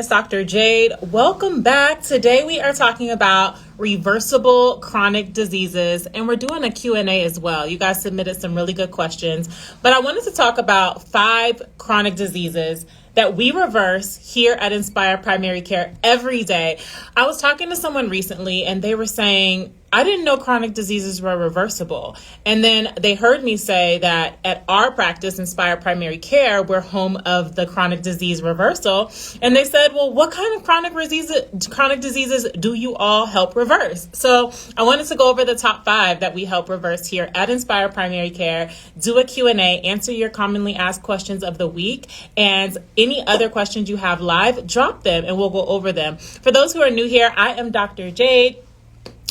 It's Dr. Jade. Welcome back. Today we are talking about reversible chronic diseases, and we're doing a Q&A as well. You guys submitted some really good questions, but I wanted to talk about 5 chronic diseases that we reverse here at Inspire Primary Care every day. I was talking to someone recently and they were saying, I didn't know chronic diseases were reversible. And then they heard me say that at our practice, Inspire Primary Care, we're home of the chronic disease reversal. And they said, well, what kind of chronic diseases do you all help reverse? So I wanted to go over the top 5 that we help reverse here at Inspire Primary Care, do a Q&A, answer your commonly asked questions of the week, and any other questions you have live, drop them and we'll go over them. For those who are new here, I am Dr. Jade.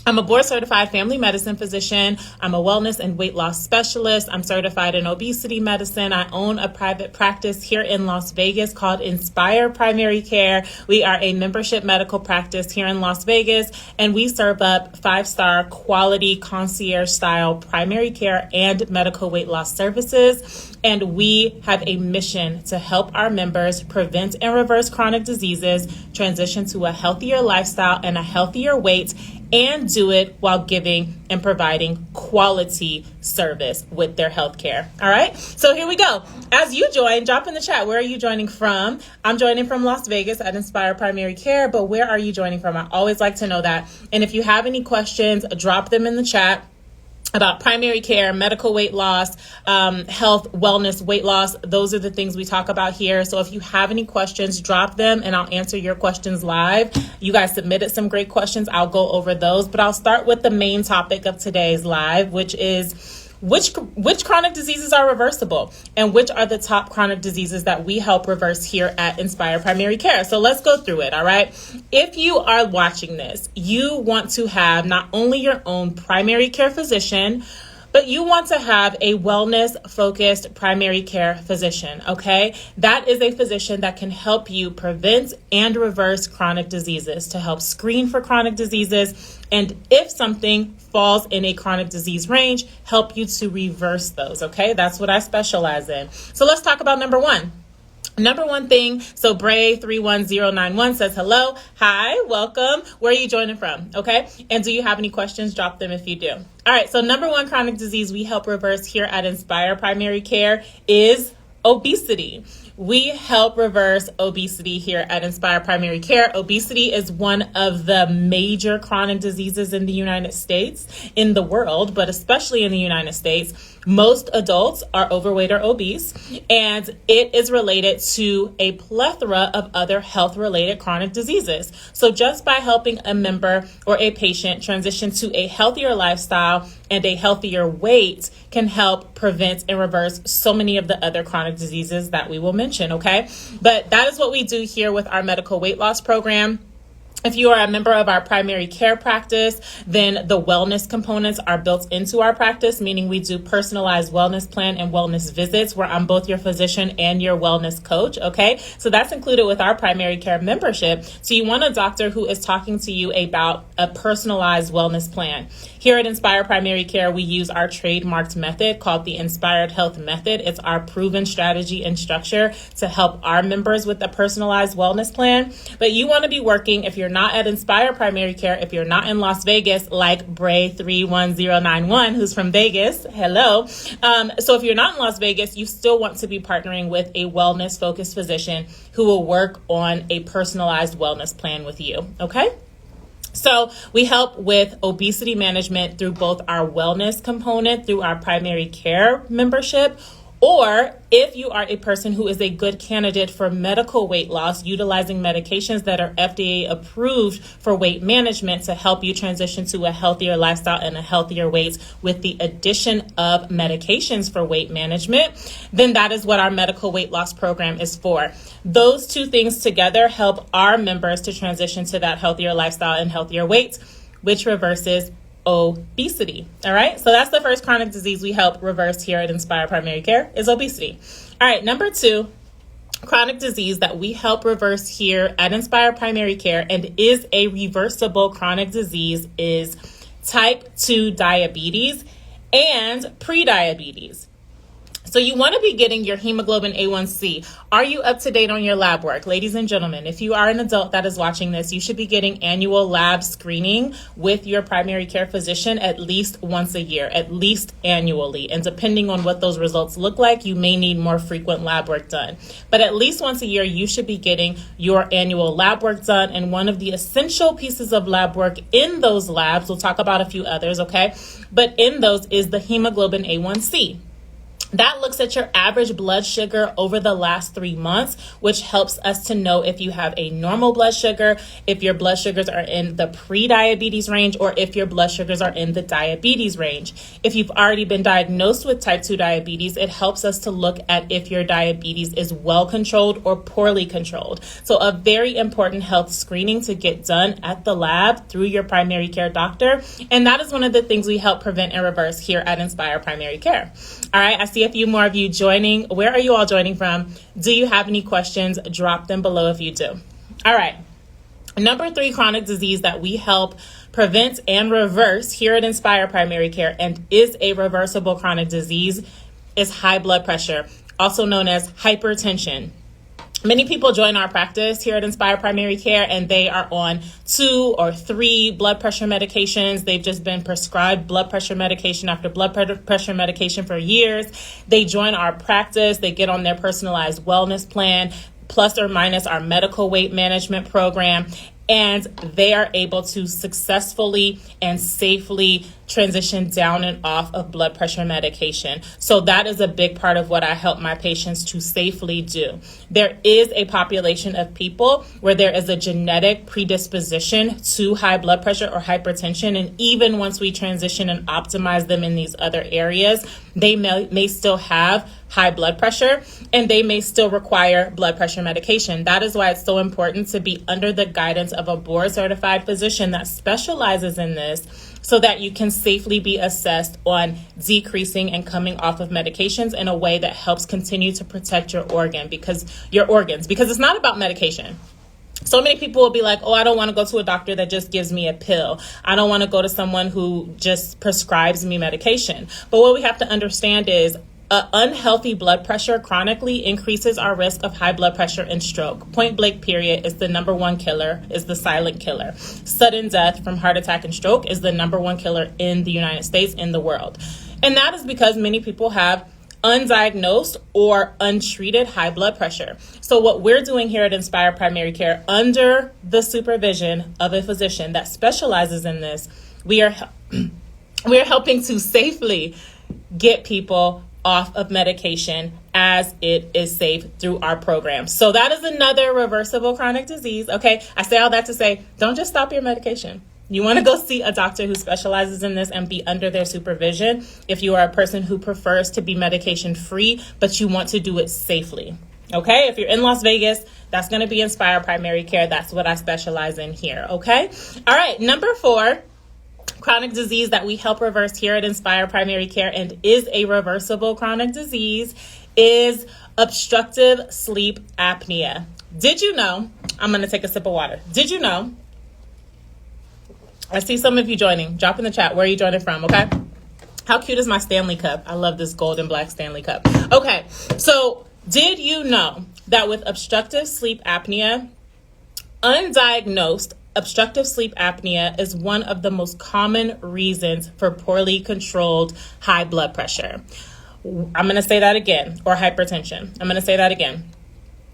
I'm a board-certified family medicine physician. I'm a wellness and weight loss specialist. I'm certified in obesity medicine. I own a private practice here in Las Vegas called Inspire Primary Care. We are a membership medical practice here in Las Vegas, and we serve up 5-star quality concierge-style primary care and medical weight loss services. And we have a mission to help our members prevent and reverse chronic diseases, transition to a healthier lifestyle and a healthier weight, and do it while giving and providing quality service with their healthcare. All right, so here we go. As you join, drop in the chat. Where are you joining from? I'm joining from Las Vegas at Inspire Primary Care, but where are you joining from? I always like to know that. And if you have any questions, drop them in the chat about primary care, medical weight loss, health, wellness, weight loss. Those are the things we talk about here. So if you have any questions, drop them and I'll answer your questions live. You guys submitted some great questions. I'll go over those, but I'll start with the main topic of today's live, which is which chronic diseases are reversible and which are the top chronic diseases that we help reverse here at Inspire Primary Care. So let's go through it. All right. If you are watching this, you want to have not only your own primary care physician, but you want to have a wellness-focused primary care physician, okay? That is a physician that can help you prevent and reverse chronic diseases, to help screen for chronic diseases, and if something falls in a chronic disease range, help you to reverse those, okay? That's what I specialize in. So let's talk about number 1. Number 1 thing, so Bray31091 says, hello, hi, welcome. Where are you joining from? Okay. And do you have any questions? Drop them if you do. All right. So number 1 chronic disease we help reverse here at Inspire Primary Care is obesity. We help reverse obesity here at Inspire Primary Care. Obesity is one of the major chronic diseases in the United States, in the world, but especially in the United States. Most adults are overweight or obese, and it is related to a plethora of other health-related chronic diseases. So just by helping a member or a patient transition to a healthier lifestyle and a healthier weight can help prevent and reverse so many of the other chronic diseases that we will mention, okay? But that is what we do here with our medical weight loss program. If you are a member of our primary care practice, then the wellness components are built into our practice, meaning we do personalized wellness plan and wellness visits where I'm both your physician and your wellness coach, okay? So that's included with our primary care membership. So you want a doctor who is talking to you about a personalized wellness plan. Here at Inspire Primary Care, we use our trademarked method called the Inspired Health Method. It's our proven strategy and structure to help our members with a personalized wellness plan. But you want to be working, if you're not at Inspire Primary Care, if you're not in Las Vegas, like Bray31091, who's from Vegas, hello. So if you're not in Las Vegas, you still want to be partnering with a wellness-focused physician who will work on a personalized wellness plan with you, okay? So we help with obesity management through both our wellness component, through our primary care membership, or if you are a person who is a good candidate for medical weight loss, utilizing medications that are FDA approved for weight management to help you transition to a healthier lifestyle and a healthier weight with the addition of medications for weight management, then that is what our medical weight loss program is for. Those two things together help our members to transition to that healthier lifestyle and healthier weight, which reverses obesity. All right. So that's the first chronic disease we help reverse here at Inspire Primary Care is obesity. All right. Number 2, chronic disease that we help reverse here at Inspire Primary Care and is a reversible chronic disease is type 2 diabetes and prediabetes. So you want to be getting your hemoglobin A1C. Are you up to date on your lab work? Ladies and gentlemen, if you are an adult that is watching this, you should be getting annual lab screening with your primary care physician at least once a year, at least annually. And depending on what those results look like, you may need more frequent lab work done. But at least once a year, you should be getting your annual lab work done. And one of the essential pieces of lab work in those labs, we'll talk about a few others, okay? But in those is the hemoglobin A1C. That looks at your average blood sugar over the last 3 months, which helps us to know if you have a normal blood sugar, if your blood sugars are in the pre-diabetes range, or if your blood sugars are in the diabetes range. If you've already been diagnosed with type 2 diabetes, it helps us to look at if your diabetes is well controlled or poorly controlled. So a very important health screening to get done at the lab through your primary care doctor. And that is one of the things we help prevent and reverse here at Inspire Primary Care. All right, I see a few more of you joining. Where are you all joining from? Do you have any questions? Drop them below if you do. All right. Number 3 chronic disease that we help prevent and reverse here at Inspire Primary Care and is a reversible chronic disease is high blood pressure, also known as hypertension. Many people join our practice here at Inspire Primary Care and they are on 2 or 3 blood pressure medications. They've just been prescribed blood pressure medication after blood pressure medication for years. They join our practice. They get on their personalized wellness plan, plus or minus our medical weight management program, and they are able to successfully and safely transition down and off of blood pressure medication. So that is a big part of what I help my patients to safely do. There is a population of people where there is a genetic predisposition to high blood pressure or hypertension. And even once we transition and optimize them in these other areas, they may still have high blood pressure and they may still require blood pressure medication. That is why it's so important to be under the guidance of a board certified physician that specializes in this, so that you can safely be assessed on decreasing and coming off of medications in a way that helps continue to protect your organs, because it's not about medication. So many people will be like, oh, I don't want to go to a doctor that just gives me a pill. I don't want to go to someone who just prescribes me medication. But what we have to understand is unhealthy blood pressure chronically increases our risk of high blood pressure and stroke. Point blank period is the number 1 killer, is the silent killer. Sudden death from heart attack and stroke is the number 1 killer in the United States, in the world. And that is because many people have undiagnosed or untreated high blood pressure. So what we're doing here at Inspire Primary Care, under the supervision of a physician that specializes in this, we are helping to safely get people off of medication as it is safe through our program. So that is another reversible chronic disease. Okay, I say all that to say, don't just stop your medication. You want to go see a doctor who specializes in this and be under their supervision if you are a person who prefers to be medication free, but you want to do it safely. Okay, if you're in Las Vegas, that's going to be Inspire Primary Care. That's what I specialize in here. Okay, all right, number 4 chronic disease that we help reverse here at Inspire Primary Care and is a reversible chronic disease is obstructive sleep apnea. Did you know, I'm going to take a sip of water. Did you know, I see some of you joining. Drop in the chat. Where are you joining from? Okay. How cute is my Stanley cup? I love this gold and black Stanley cup. Okay. So did you know that with obstructive sleep apnea, undiagnosed obstructive sleep apnea is one of the most common reasons for poorly controlled high blood pressure? I'm going to say that again, or hypertension. I'm going to say that again.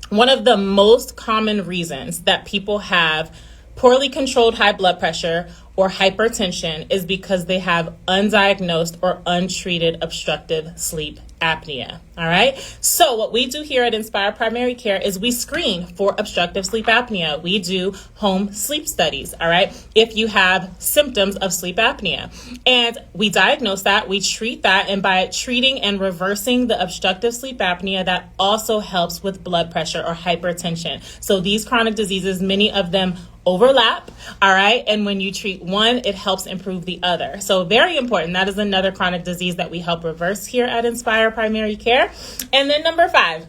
One of the most common reasons that people have poorly controlled high blood pressure or hypertension is because they have undiagnosed or untreated obstructive sleep apnea. All right. So what we do here at Inspire Primary Care is we screen for obstructive sleep apnea. We do home sleep studies. All right. If you have symptoms of sleep apnea, and we diagnose that, we treat that. And by treating and reversing the obstructive sleep apnea, that also helps with blood pressure or hypertension. So these chronic diseases, many of them overlap. All right. And when you treat one, it helps improve the other. So very important. That is another chronic disease that we help reverse here at Inspire Primary Care. And then number 5,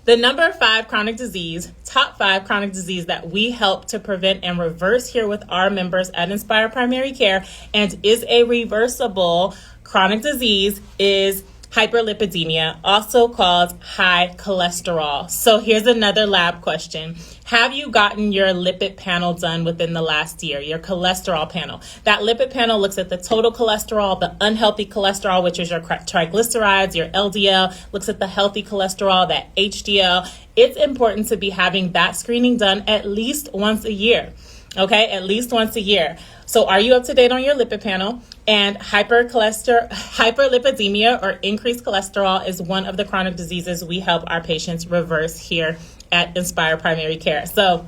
the number 5 chronic disease, top 5 chronic disease that we help to prevent and reverse here with our members at Inspire Primary Care and is a reversible chronic disease is hyperlipidemia, also called high cholesterol. So here's another lab question. Have you gotten your lipid panel done within the last year, your cholesterol panel? That lipid panel looks at the total cholesterol, the unhealthy cholesterol, which is your triglycerides, your LDL, looks at the healthy cholesterol, that HDL. It's important to be having that screening done at least once a year. Okay, at least once a year. So are you up to date on your lipid panel? And hyperlipidemia or increased cholesterol is one of the chronic diseases we help our patients reverse here at Inspire Primary Care. So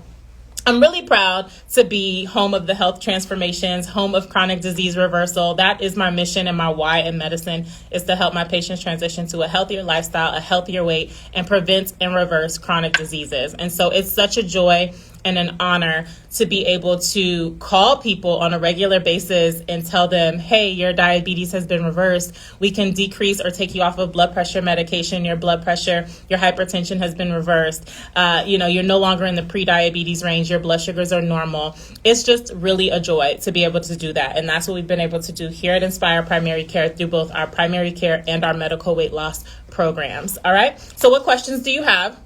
I'm really proud to be home of the health transformations, home of chronic disease reversal. That is my mission and my why in medicine, is to help my patients transition to a healthier lifestyle, a healthier weight, and prevent and reverse chronic diseases. And so it's such a joy and an honor to be able to call people on a regular basis and tell them, hey, your diabetes has been reversed. We can decrease or take you off of blood pressure medication. Your blood pressure, your hypertension has been reversed. You're no longer in the pre-diabetes range. Your blood sugars are normal. It's just really a joy to be able to do that. And that's what we've been able to do here at Inspire Primary Care through both our primary care and our medical weight loss programs. All right. So what questions do you have?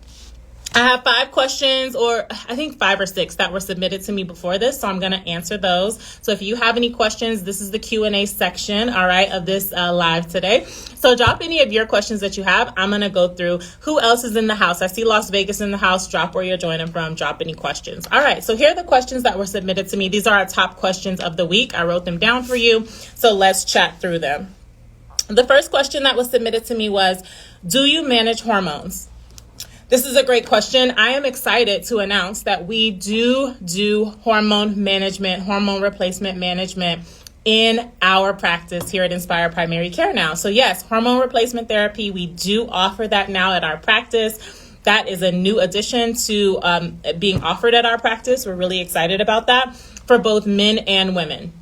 I have 5 questions, or I think 5 or 6 that were submitted to me before this, so I'm going to answer those. So if you have any questions, this is the Q&A section, all right, of this live today. So drop any of your questions that you have. I'm going to go through who else is in the house. I see Las Vegas in the house. Drop where you're joining from. Drop any questions. All right, so here are the questions that were submitted to me. These are our top questions of the week. I wrote them down for you, so let's chat through them. The first question that was submitted to me was, do you manage hormones? This is a great question. I am excited to announce that we do hormone management, hormone replacement management in our practice here at Inspire Primary Care now. So yes, hormone replacement therapy, we do offer that now at our practice. That is a new addition to being offered at our practice. We're really excited about that for both men and women.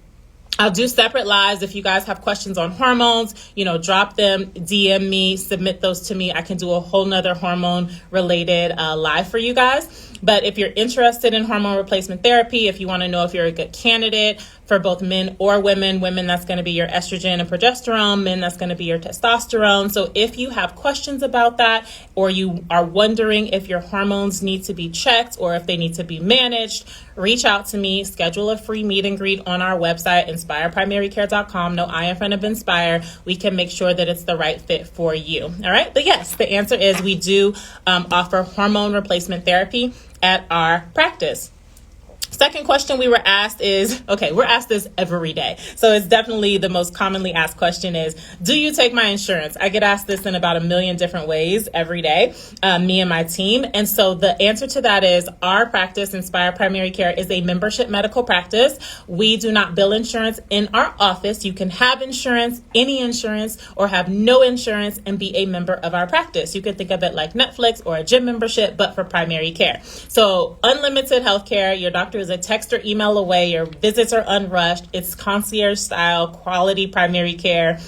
I'll do separate lives. If you guys have questions on hormones, drop them, DM me, submit those to me. I can do a whole nother hormone related live for you guys. But if you're interested in hormone replacement therapy, if you want to know if you're a good candidate for both men or women, that's going to be your estrogen and progesterone, men, that's going to be your testosterone. So if you have questions about that, or you are wondering if your hormones need to be checked or if they need to be managed, reach out to me, schedule a free meet and greet on our website, inspireprimarycare.com. No I in front of Inspire. We can make sure that it's the right fit for you. All right. But yes, the answer is we do offer hormone replacement therapy at our practice. Second question we were asked is, we're asked this every day. So it's definitely the most commonly asked question is, do you take my insurance? I get asked this in about 1 million different ways every day, me and my team. And so the answer to that is our practice, Inspire Primary Care, is a membership medical practice. We do not bill insurance in our office. You can have insurance, any insurance, or have no insurance and be a member of our practice. You can think of it like Netflix or a gym membership, but for primary care. So unlimited healthcare. Your doctor is a text or email away. Your visits are unrushed. It's concierge-style, quality primary care.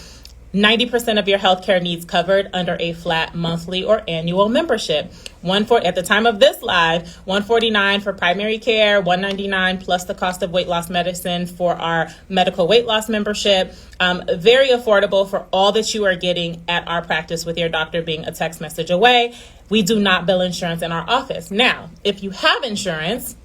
90% of your healthcare needs covered under a flat monthly or annual membership. At the time of this live, $149 for primary care, $199 plus the cost of weight loss medicine for our medical weight loss membership. Very affordable for all that you are getting at our practice, with your doctor being a text message away. We do not bill insurance in our office. Now, if you have insurance,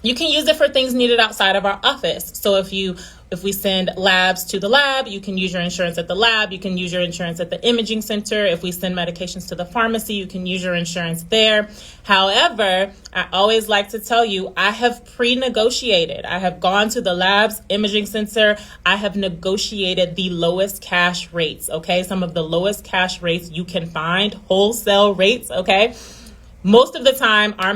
you can use it for things needed outside of our office. So if we send labs to the lab, you can use your insurance at the lab. You can use your insurance at the imaging center. If we send medications to the pharmacy, you can use your insurance there. However, I always like to tell you, I have pre-negotiated. I have gone to the labs, imaging center. I have negotiated the lowest cash rates, okay? Some of the lowest cash rates you can find, wholesale rates, okay? Most of the time, our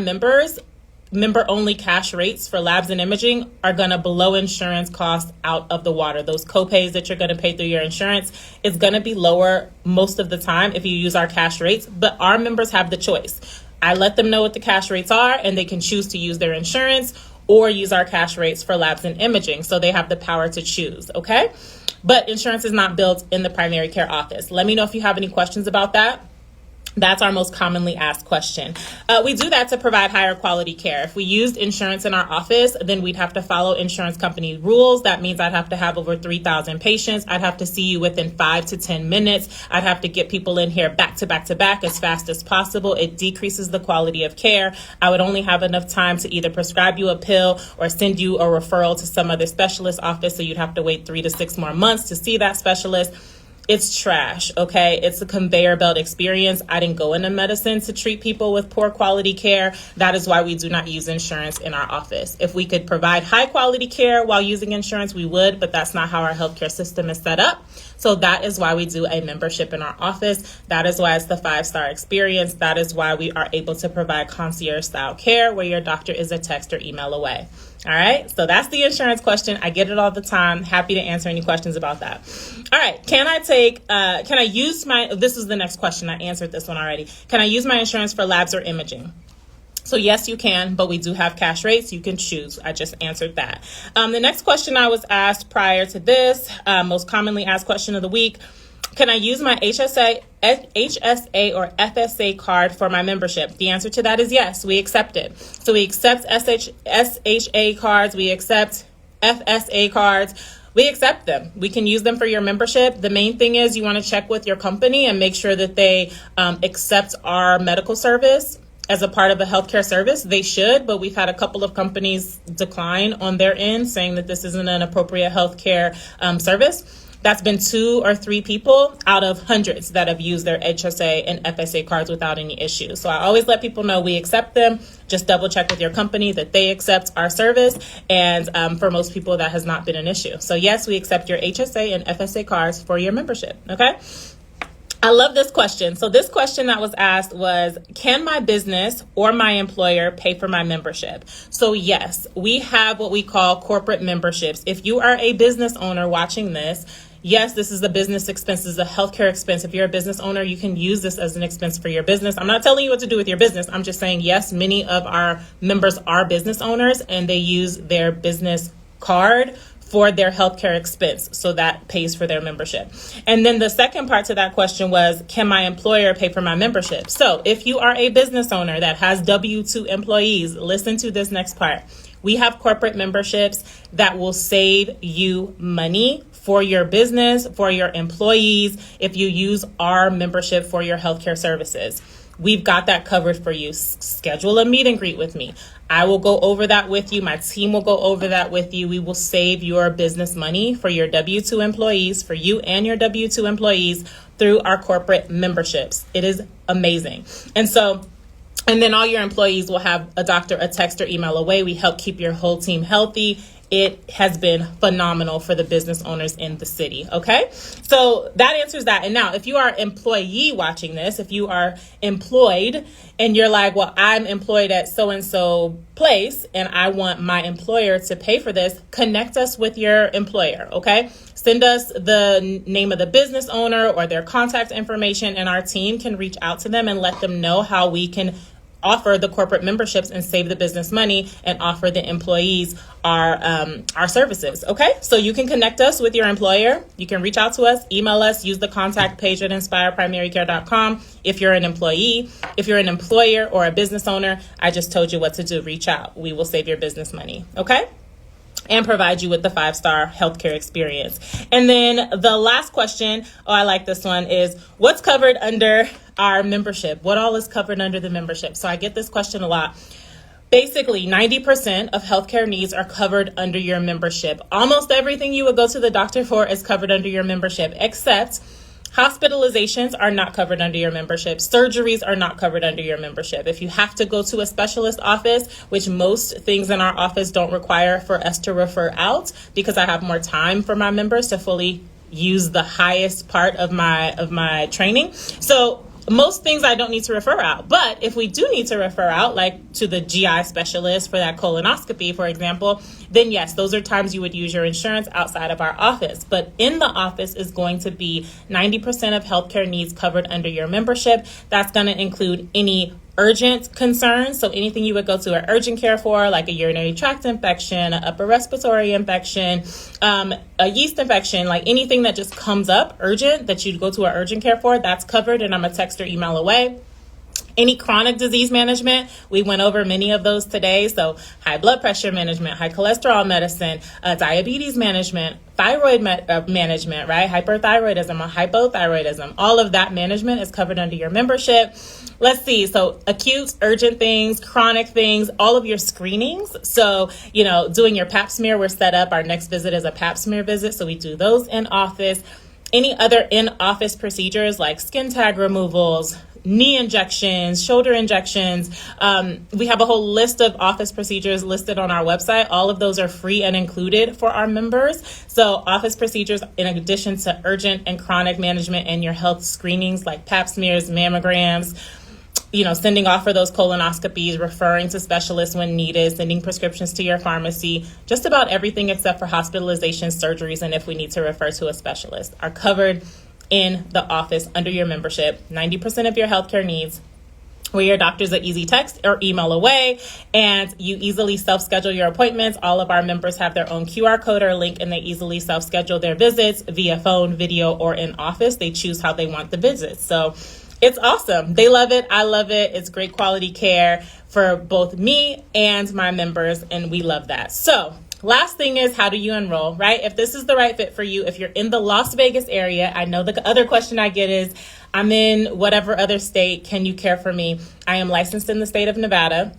member-only cash rates for labs and imaging are going to blow insurance costs out of the water. Those copays that you're going to pay through your insurance is going to be lower most of the time if you use our cash rates, but our members have the choice. I let them know what the cash rates are, and they can choose to use their insurance or use our cash rates for labs and imaging. So they have the power to choose, okay? But insurance is not built in the primary care office. Let me know if you have any questions about that. That's our most commonly asked question. We do that to provide higher quality care. If we used insurance in our office, then we'd have to follow insurance company rules. That means I'd have to have over 3,000 patients. I'd have to see you within 5 to 10 minutes. I'd have to get people in here back to back to back as fast as possible. It decreases the quality of care. I would only have enough time to either prescribe you a pill or send you a referral to some other specialist office. So you'd have to wait 3 to 6 more months to see that specialist. It's trash, okay? It's a conveyor belt experience. I didn't go into medicine to treat people with poor quality care. That is why we do not use insurance in our office. If we could provide high quality care while using insurance, we would, but that's not how our healthcare system is set up. So that is why we do a membership in our office. That is why it's the 5-star experience. That is why we are able to provide concierge style care where your doctor is a text or email away. All right, so that's the insurance question. I get it all the time. Happy to answer any questions about that. All right, can I use this is the next question. I answered this one already. Can I use my insurance for labs or imaging? So yes, you can, but we do have cash rates. You can choose. I just answered that. The next question I was asked prior to this, most commonly asked question of the week, can I use my HSA or FSA card for my membership? The answer to that is yes, we accept it. So we accept SHA cards, we accept FSA cards, we accept them. We can use them for your membership. The main thing is you want to check with your company and make sure that they accept our medical service as a part of a healthcare service. They should, but we've had a couple of companies decline on their end, saying that this isn't an appropriate healthcare service. That's been 2 or 3 people out of hundreds that have used their HSA and FSA cards without any issues. So I always let people know we accept them. Just double check with your company that they accept our service. And for most people, that has not been an issue. So yes, we accept your HSA and FSA cards for your membership. Okay. I love this question. So this question that was asked was, can my business or my employer pay for my membership? So yes, we have what we call corporate memberships. If you are a business owner watching this, yes, this is a business expense, this is a healthcare expense. If you're a business owner, you can use this as an expense for your business. I'm not telling you what to do with your business. I'm just saying, yes, many of our members are business owners and they use their business card for their healthcare expense. So that pays for their membership. And then the second part to that question was, can my employer pay for my membership? So if you are a business owner that has W-2 employees, listen to this next part. We have corporate memberships that will save you money for your business, for your employees, if you use our membership for your healthcare services. We've got that covered for you. Schedule a meet and greet with me. I will go over that with you. My team will go over that with you. We will save your business money for your W-2 employees, for you and your W-2 employees through our corporate memberships. It is amazing. And then all your employees will have a doctor, a text, or email away. We help keep your whole team healthy. It has been phenomenal for the business owners in the city. Okay, so that answers that. And now if you are an employee watching this, if you are employed and you're like, well, I'm employed at so-and-so place and I want my employer to pay for this, connect us with your employer. Okay, send us the name of the business owner or their contact information, and our team can reach out to them and let them know how we can offer the corporate memberships and save the business money and offer the employees our services. Okay, so you can connect us with your employer. You can reach out to us, email us, use the contact page at inspireprimarycare.com. If you're an employee, if you're an employer or a business owner, I just told you what to do. Reach out. We will save your business money. Okay, and provide you with the 5-star healthcare experience. And then the last question, I like this one, is what's covered under our membership? What all is covered under the membership? So I get this question a lot. Basically, 90% of healthcare needs are covered under your membership. Almost everything you would go to the doctor for is covered under your membership, except hospitalizations are not covered under your membership. Surgeries are not covered under your membership. If you have to go to a specialist office, which most things in our office don't require for us to refer out, because I have more time for my members to fully use the highest part of my training. So most things I don't need to refer out. But if we do need to refer out, like to the GI specialist for that colonoscopy, for example, then yes, those are times you would use your insurance outside of our office. But in the office is going to be 90% of healthcare needs covered under your membership. That's going to include any urgent concerns. So anything you would go to an urgent care for, like a urinary tract infection, an upper respiratory infection, a yeast infection, like anything that just comes up urgent that you'd go to an urgent care for, that's covered, and I'm a text or email away. Any chronic disease management, we went over many of those today. So high blood pressure management, high cholesterol medicine, diabetes management, thyroid management, right? Hyperthyroidism or hypothyroidism. All of that management is covered under your membership. Let's see. So acute, urgent things, chronic things, all of your screenings. So, doing your pap smear, we're set up. Our next visit is a pap smear visit. So we do those in office. Any other in-office procedures like skin tag removals, knee injections, shoulder injections. We have a whole list of office procedures listed on our website. All of those are free and included for our members. So office procedures, in addition to urgent and chronic management and your health screenings like pap smears, mammograms, sending off for those colonoscopies, referring to specialists when needed, sending prescriptions to your pharmacy, just about everything except for hospitalizations, surgeries, and if we need to refer to a specialist are covered in the office under your membership. 90% of your healthcare needs. Where your doctor's an easy text or email away, and you easily self-schedule your appointments. All of our members have their own QR code or link, and they easily self-schedule their visits via phone, video, or in office. They choose how they want the visits. So it's awesome. They love it. I love it. It's great quality care for both me and my members, and we love that. So last thing is, how do you enroll, right? If this is the right fit for you, if you're in the Las Vegas area, I know the other question I get is, I'm in whatever other state, can you care for me? I am licensed in the state of Nevada.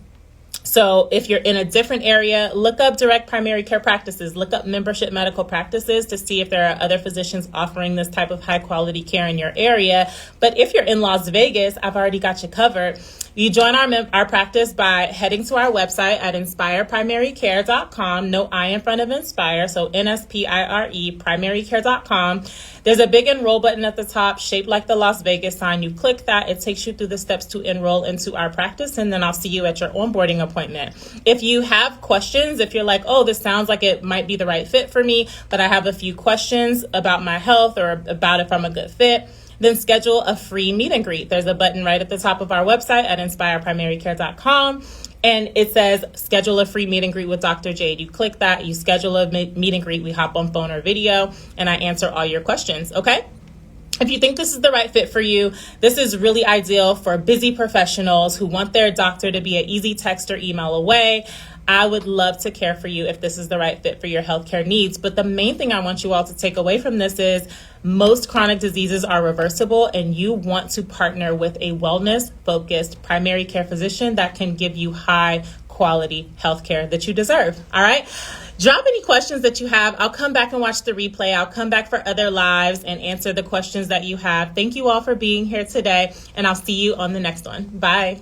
So if you're in a different area, look up direct primary care practices, look up membership medical practices to see if there are other physicians offering this type of high quality care in your area. But if you're in Las Vegas, I've already got you covered. You join our practice by heading to our website at inspireprimarycare.com. No I in front of Inspire, so NSPIRE, primarycare.com. There's a big enroll button at the top shaped like the Las Vegas sign. You click that, it takes you through the steps to enroll into our practice, and then I'll see you at your onboarding appointment. If you have questions, if you're like, oh, this sounds like it might be the right fit for me, but I have a few questions about my health or about if I'm a good fit, then schedule a free meet and greet. There's a button right at the top of our website at inspireprimarycare.com. And it says, schedule a free meet and greet with Dr. Jade. You click that, you schedule a meet and greet. We hop on phone or video, and I answer all your questions, okay? If you think this is the right fit for you, this is really ideal for busy professionals who want their doctor to be an easy text or email away. I would love to care for you if this is the right fit for your healthcare needs. But the main thing I want you all to take away from this is most chronic diseases are reversible, and you want to partner with a wellness-focused primary care physician that can give you high quality healthcare that you deserve. All right. Drop any questions that you have. I'll come back and watch the replay. I'll come back for other lives and answer the questions that you have. Thank you all for being here today, and I'll see you on the next one. Bye.